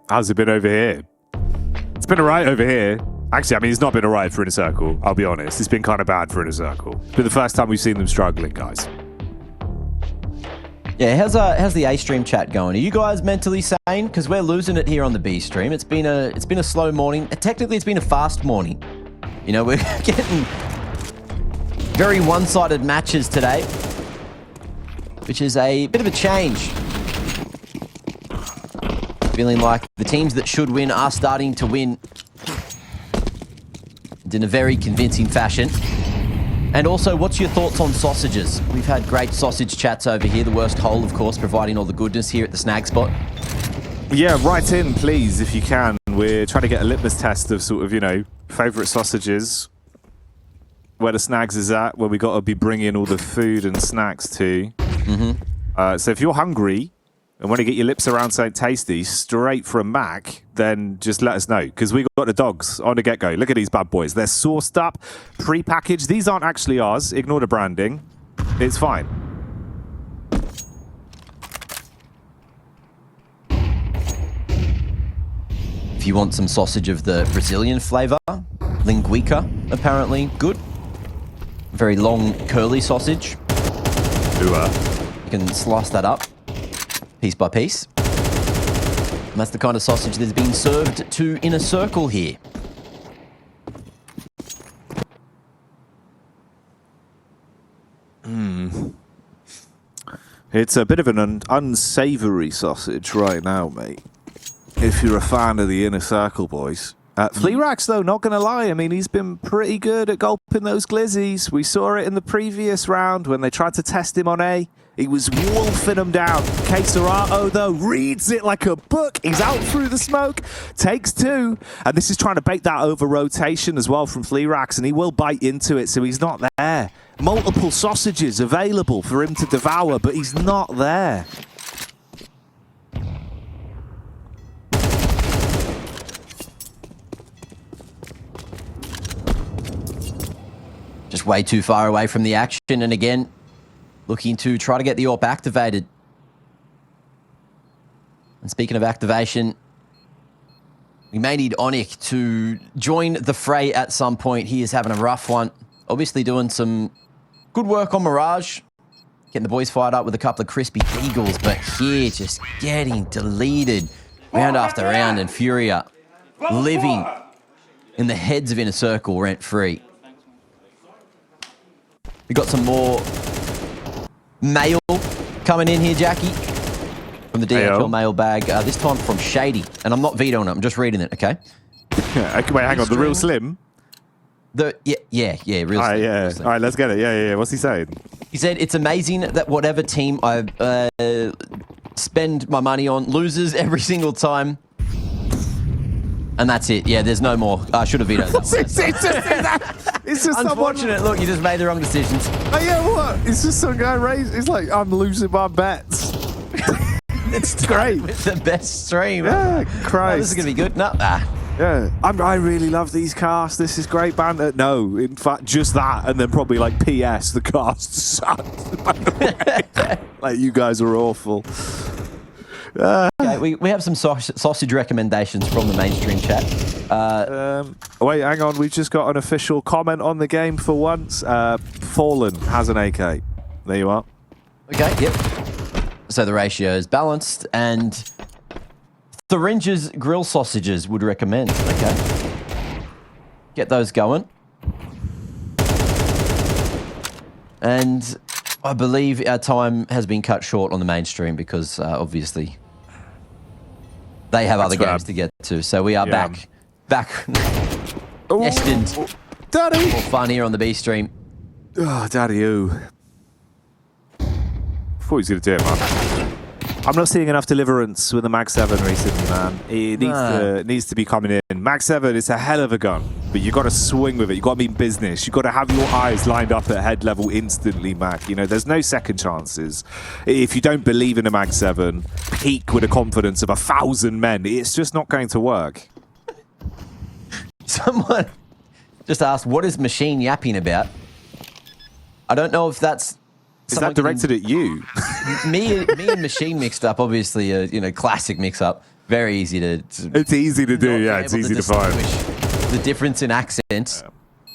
How's it been over here? It's been alright over here. Actually, I mean, it's not been alright for Inner Circle, I'll be honest. It's been kind of bad for Inner Circle. It's been the first time we've seen them struggling, guys. Yeah, how's the A stream chat going? Are you guys mentally sane? Because we're losing it here on the B stream. It's been a slow morning. Technically, it's been a fast morning. You know, we're getting very one-sided matches today, which is a bit of a change. Feeling like the teams that should win are starting to win in a very convincing fashion. And also, what's your thoughts on sausages? We've had great sausage chats over here. The Worst Hole, of course, providing all the goodness here at the Snag Spot. Yeah, write in, please, if you can. We're trying to get a litmus test of sort of, you know, favourite sausages, where the Snags is at, where we got to be bringing all the food and snacks to. So if you're hungry and want to get your lips around something tasty straight from Mac, then just let us know, because we got the dogs on the get-go. Look at these bad boys. They're sauced up, pre-packaged. These aren't actually ours. Ignore the branding. It's fine. If you want some sausage of the Brazilian flavour, linguica, apparently good. Very long, curly sausage. You can slice that up, piece by piece. And that's the kind of sausage that's being served to Inner Circle here. It's a bit of an unsavoury sausage right now, mate. If you're a fan of the Inner Circle boys. FURIA, though, not going to lie. I mean, he's been pretty good at gulping those glizzies. We saw it in the previous round when they tried to test him on A. He was wolfing them down. Queserato, though, reads it like a book. He's out through the smoke, takes 2. And this is trying to bait that over rotation as well from FURIA, and he will bite into it, so he's not there. Multiple sausages available for him to devour, but he's not there. Just way too far away from the action, and again, looking to try to get the AWP activated. And speaking of activation, we may need Onic to join the fray at some point. He is having a rough one. Obviously doing some good work on Mirage. Getting the boys fired up with a couple of crispy eagles, but here just getting deleted round after round, and FURIA living in the heads of Inner Circle rent-free. We got some more mail coming in here, Jackie, from the DHL Ayo. mailbag. This time from Shady, and I'm not vetoing it. I'm just reading it. Okay. Okay, wait, hang on. The real Slim. Real. All right, Slim, yeah. real Slim. All right, let's get it. Yeah. What's he saying? He said, it's amazing that whatever team I spend my money on loses every single time. And that's it. Yeah, there's no more. I should have vetoed that. It's just Unfortunate. Look, you just made the wrong decisions. Oh, yeah, what? It's just some guy raised. It's like, I'm losing my bets. It's great. With the best stream. Yeah, Oh, Christ. this is going to be good. No, Yeah, I really love these casts. This is great banter. No, in fact, just that, and then probably like P.S. The cast sucked. By the way. Like, you guys are awful. Okay, we have some sausage recommendations from the mainstream chat. Wait, hang on. We've just got an official comment on the game for once. Fallen has an AK. There you are. Okay, yep. So the ratio is balanced, and Thuringer's grill sausages would recommend. Okay. Get those going. And I believe our time has been cut short on the mainstream because obviously they have other games to get to. So we are back destined Daddy! for fun here on the B stream. Oh, Daddy, ooh. Thought he was going to do it, man. I'm not seeing enough deliverance with the Mag 7 recently, man. It needs to be coming in. Mag 7 is a hell of a gun, but you got to swing with it. You got to be in business. You got to have your eyes lined up at head level instantly, Mac. You know, there's no second chances. If you don't believe in a Mag 7, peak with a confidence of 1,000 men. It's just not going to work. Someone just asked, what is machine yapping about? I don't know if that's... Is that directed at you? me and machine mixed up, obviously, classic mix-up. Very easy to... It's easy to do, yeah. It's easy to find. The difference in accents,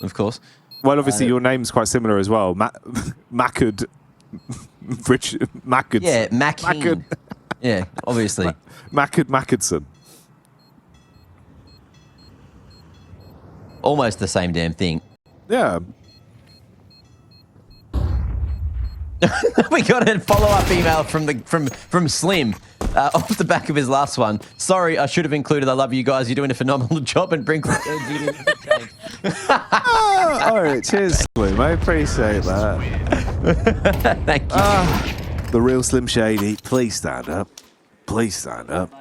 of course. Well, obviously, your name's quite similar as well. Mackard. Richard Mackard. Yeah, Mackard. Yeah, obviously. Mackardson. Almost the same damn thing. Yeah. We got a follow-up email from Slim off the back of his last one. Sorry, I should have included. I love you guys. You're doing a phenomenal job and bring change. All right, cheers, Slim. I appreciate that. Thank you. The real Slim Shady. Please stand up. Please stand up.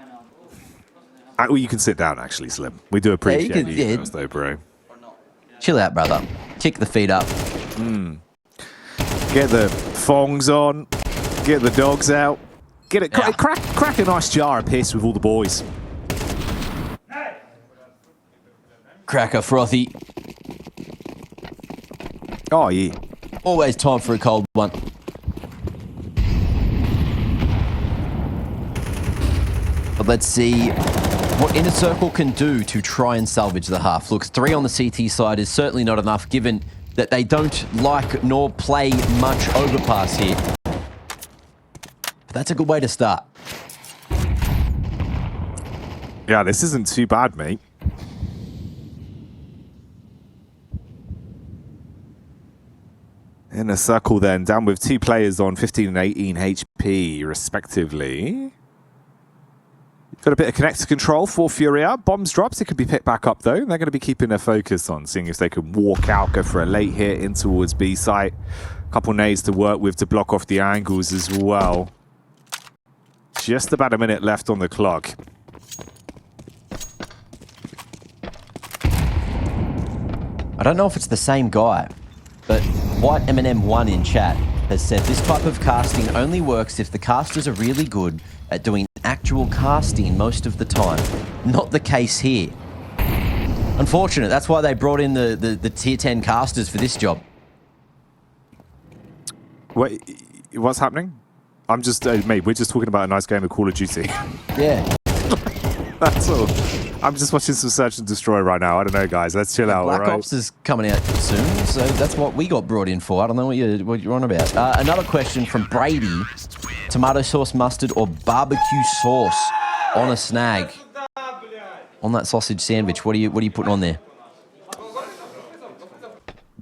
Well, you can sit down, actually, Slim. We do appreciate you, though, bro. Chill out, brother. Kick the feet up. Get the thongs on. Get the dogs out. Get it. Yeah. Crack a nice jar of piss with all the boys. Cracker frothy. Oh, yeah. Always time for a cold one. But let's see what Inner Circle can do to try and salvage the half. Look, 3 on the CT side is certainly not enough, given that they don't like nor play much overpass here. But that's a good way to start. Yeah, this isn't too bad, mate. In a circle then, down with 2 players on 15 and 18 HP, respectively. Got a bit of connector control for FURIA. Bombs drops. It could be picked back up, though. They're going to be keeping their focus on seeing if they can walk out, go for a late hit in towards B site. A couple nades to work with to block off the angles as well. Just about a minute left on the clock. I don't know if it's the same guy, but White Eminem1 in chat has said this type of casting only works if the casters are really good at doing actual casting most of the time. Not the case here. Unfortunate. That's why they brought in the tier 10 casters for this job. Wait, what's happening? I'm just, mate, we're just talking about a nice game of Call of Duty. Yeah. That's all. I'm just watching some Search and Destroy right now. I don't know, guys. Let's chill out, Black all right? Ops is coming out soon, so that's what we got brought in for. I don't know what you're on about. Another question from Brady. Tomato sauce, mustard, or barbecue sauce on a snag? On that sausage sandwich, what are you putting on there?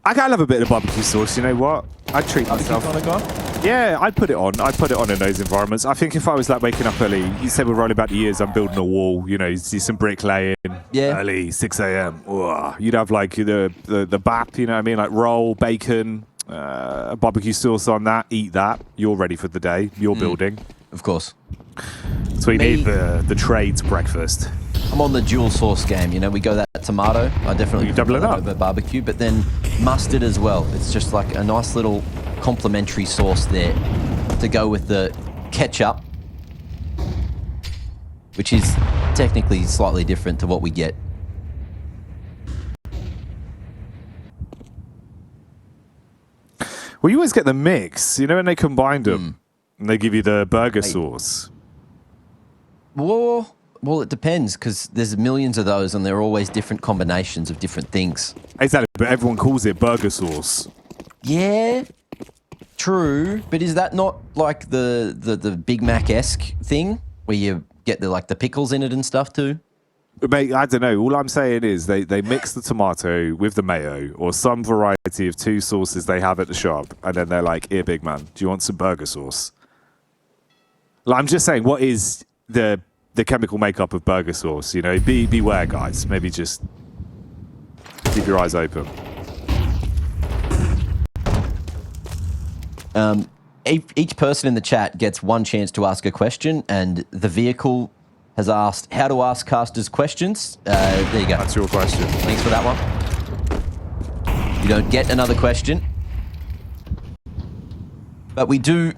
I gotta love a bit of barbecue sauce, you know what? I treat myself. Kind of guy? Yeah, I'd put it on. I'd put it on in those environments. I think if I was like waking up early, you said we're rolling back the years, I'm building a wall, you know, you see some bricklaying early, 6 a.m. You'd have like the BAP, you know what I mean? Like roll, bacon, barbecue sauce on that, eat that. You're ready for the day. You're building. Of course. So we need the trades breakfast. I'm on the dual sauce game. You know, we go that tomato. I definitely double it up over barbecue, but then mustard as well. It's just like a nice little complementary sauce there to go with the ketchup, which is technically slightly different to what we get. Well, you always get the mix, you know, when they combined them and they give you the burger sauce. Well, it depends because there's millions of those and they're always different combinations of different things. Exactly, but everyone calls it burger sauce. Yeah, true. But is that not like the Big Mac-esque thing where you get the pickles in it and stuff too? Mate, I don't know. All I'm saying is they mix the tomato with the mayo or some variety of two sauces they have at the shop, and then they're like, "Here, big man, do you want some burger sauce?" Like, I'm just saying, what is the chemical makeup of burger sauce? You know, beware, guys. Maybe just keep your eyes open. Each person in the chat gets one chance to ask a question, and the vehicle has asked how to ask casters questions. There you go. That's your question. Thanks for that one. You don't get another question, but we do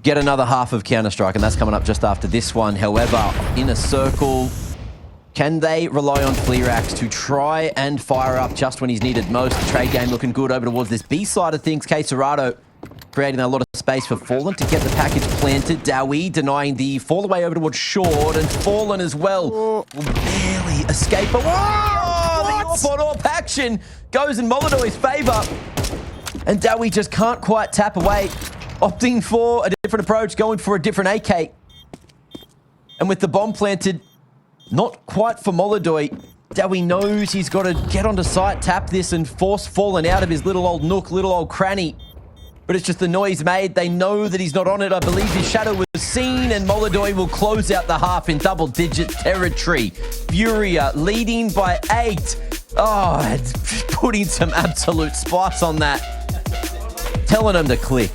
get another half of Counter-Strike, and that's coming up just after this one. However, in a circle, can they rely on Fleerax to try and fire up just when he's needed most? The trade game looking good over towards this B side of things. K-Serrato creating a lot of space for Fallen to get the package planted. Dowie denying the fall away over towards Short, and Fallen as well will barely escape. But whoa! The off-on-off action goes in molodoy's favor, and Dowie just can't quite tap away, opting for a different approach, going for a different AK. And with the bomb planted, not quite for molodoy, Dowie knows he's got to get onto site, tap this, and force Fallen out of his little old nook, little old cranny. But it's just the noise made. They know that he's not on it. I believe his shadow was seen, and molodoy will close out the half in double-digit territory. FURIA leading by 8. Oh, it's putting some absolute spice on that. Telling him to click.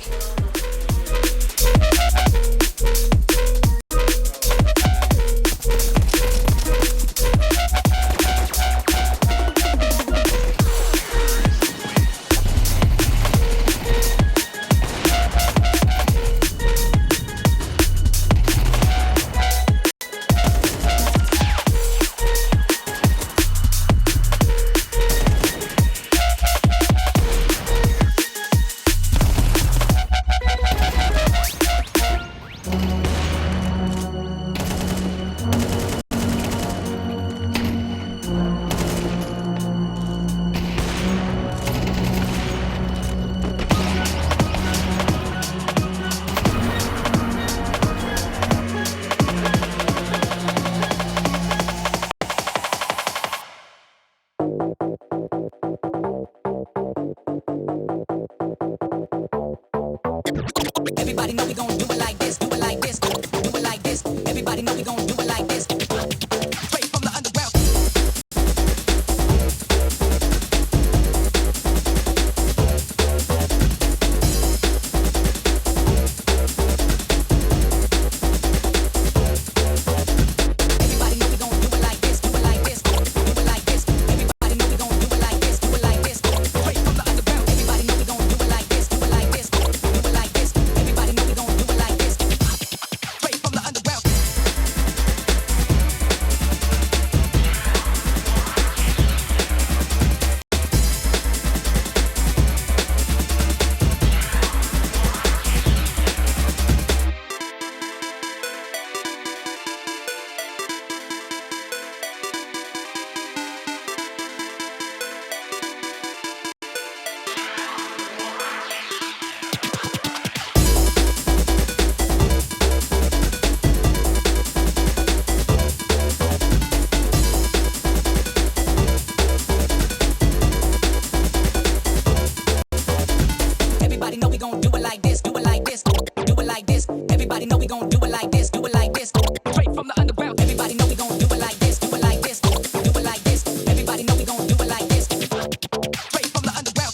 do it like this, do it like this. Straight from the underground, everybody know we gon' do it like this, do it like this, do it like this. Everybody know we gon' do it like this. Straight from the underground.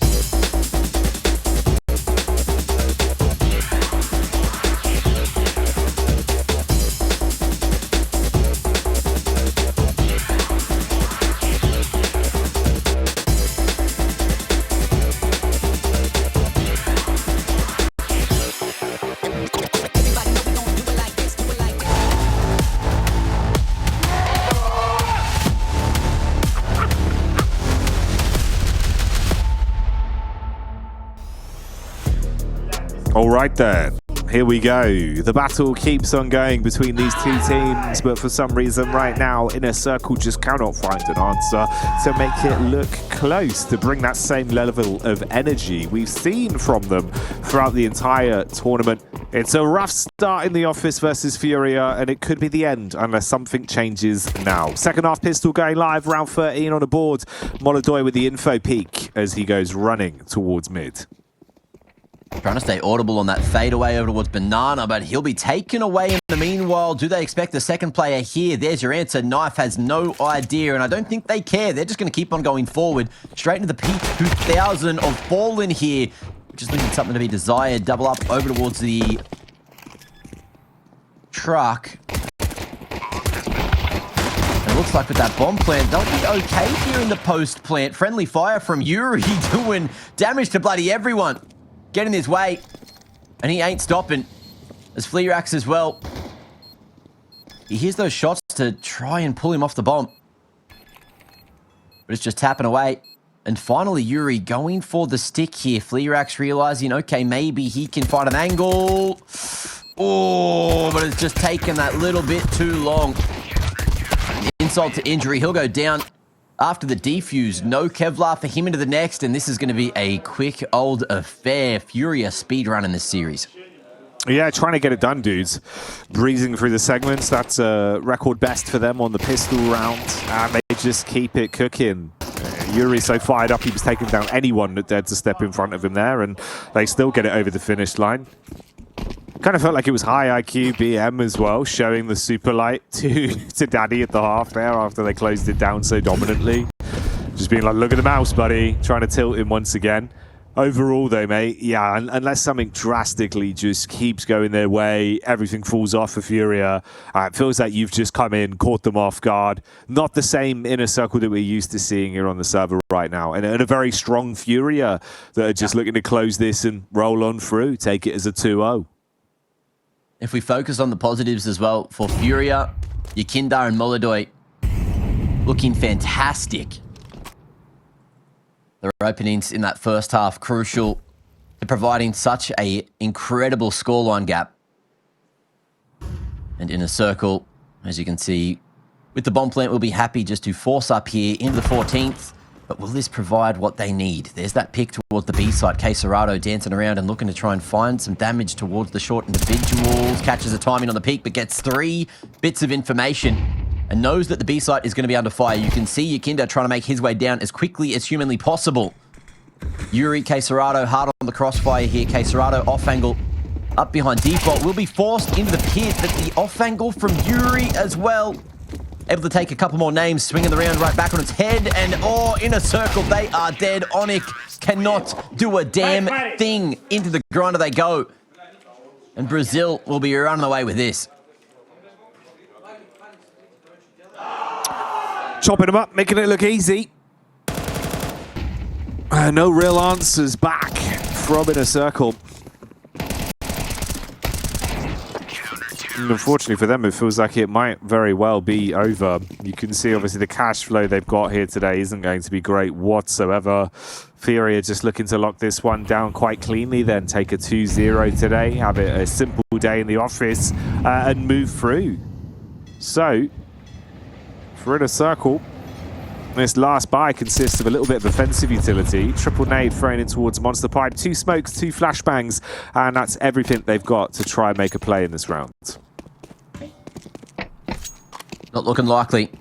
All right then, here we go. The battle keeps on going between these two teams, but for some reason right now, Inner Circle just cannot find an answer to make it look close, to bring that same level of energy we've seen from them throughout the entire tournament. It's a rough start in the office versus FURIA, and it could be the end unless something changes now. Second half pistol going live, round 13 on the board. Molodoy with the info peak as he goes running towards mid. Trying to stay audible on that fadeaway over towards Banana, but he'll be taken away in the meanwhile. Do they expect the second player here? There's your answer. Knife has no idea, and I don't think they care. They're just going to keep on going forward. Straight into the peak 2000 of Fallen here, which is leaving something to be desired. Double up over towards the truck. It looks like with that bomb plant, they'll be okay here in the post plant. Friendly fire from Yuri doing damage to bloody everyone. Get in his way, and he ain't stopping. As Fleerax as well. He hears those shots to try and pull him off the bomb. But it's just tapping away. And finally, Yuri going for the stick here. Fleerax realizing, okay, maybe he can find an angle. Oh, but it's just taken that little bit too long. Insult to injury. He'll go down after the defuse. No Kevlar for him into the next, and this is going to be a quick old affair. FURIA speedrun in this series. Yeah, trying to get it done, dudes. Breezing through the segments. That's a record best for them on the pistol round, and they just keep it cooking. Yuri's so fired up, he was taking down anyone that dared to step in front of him there, and they still get it over the finish line. Kind of felt like it was high IQ BM as well, showing the super light to Daddy at the half there after they closed it down so dominantly. Just being like, look at the mouse, buddy. Trying to tilt him once again. Overall, though, mate, yeah, unless something drastically just keeps going their way, everything falls off for FURIA. It feels like you've just come in, caught them off guard. Not the same Inner Circle that we're used to seeing here on the server right now. And a very strong FURIA that are just looking to close this and roll on through, take it as a 2-0. If we focus on the positives as well, for FURIA, Yakindar and Molodoy looking fantastic. Their openings in that first half crucial to providing such an incredible scoreline gap. And Inner Circle, as you can see, with the bomb plant, we'll be happy just to force up here into the 14th. But will this provide what they need? There's that pick towards the B side. Quesarado dancing around and looking to try and find some damage towards the short individuals. Catches a timing on the peak, but gets 3 bits of information and knows that the B site is going to be under fire. You can see Yakinda trying to make his way down as quickly as humanly possible. Yuri, Quesarado hard on the crossfire here. Quesarado off angle up behind default. Will be forced into the pit, but the off angle from Yuri as well. Able to take a couple more names, swinging the round right back on its head, and Inner Circle, they are dead. Onyx cannot do a damn thing. Into the grinder they go. And Brazil will be running away with this. Chopping them up, making it look easy. No real answers back from Inner Circle. And unfortunately for them, it feels like it might very well be over. You can see, obviously, the cash flow they've got here today isn't going to be great whatsoever. FURIA just looking to lock this one down quite cleanly, then take a 2-0 today, have it a simple day in the office, and move through. So, for Inner Circle, this last buy consists of a little bit of offensive utility. Triple nade thrown in towards Monster Pipe. 2 smokes, 2 flashbangs, and that's everything they've got to try and make a play in this round. Not looking likely.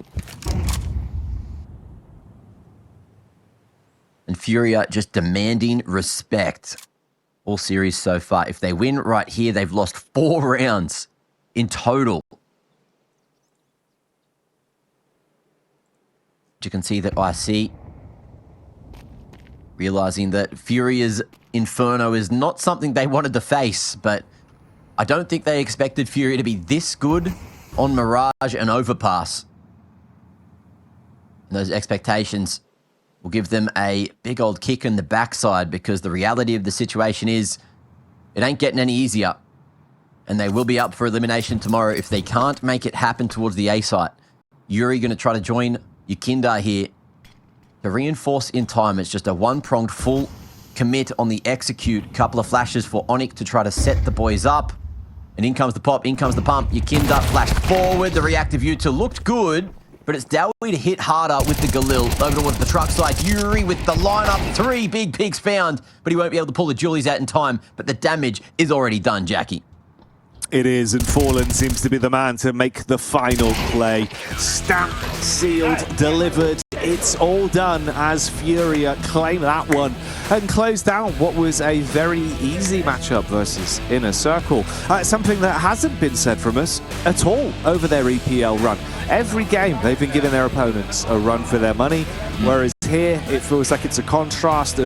And FURIA just demanding respect all series so far. If they win right here, they've lost 4 rounds in total. You can see that IC realizing that FURIA's Inferno is not something they wanted to face, but I don't think they expected FURIA to be this good on Mirage and Overpass. And those expectations will give them a big old kick in the backside, because the reality of the situation is it ain't getting any easier. And they will be up for elimination tomorrow if they can't make it happen towards the A site. Yuri going to try to join Yukindar here to reinforce in time. It's just a one-pronged full commit on the execute. Couple of flashes for Onyx to try to set the boys up. And in comes the pop, in comes the pump. Yukindar flashed forward. The reactive U2 looked good, but it's Dowie to hit harder with the Galil. Over towards the truck side. Yuri with the lineup. 3 big pigs found, but he won't be able to pull the Julies out in time. But the damage is already done, Jackie. It is, and Fallen seems to be the man to make the final play. Stamped, sealed, delivered. It's all done as FURIA claim that one and close down what was a very easy matchup versus Inner Circle. Something that hasn't been said from us at all over their EPL run. Every game they've been giving their opponents a run for their money, whereas here it feels like it's a contrast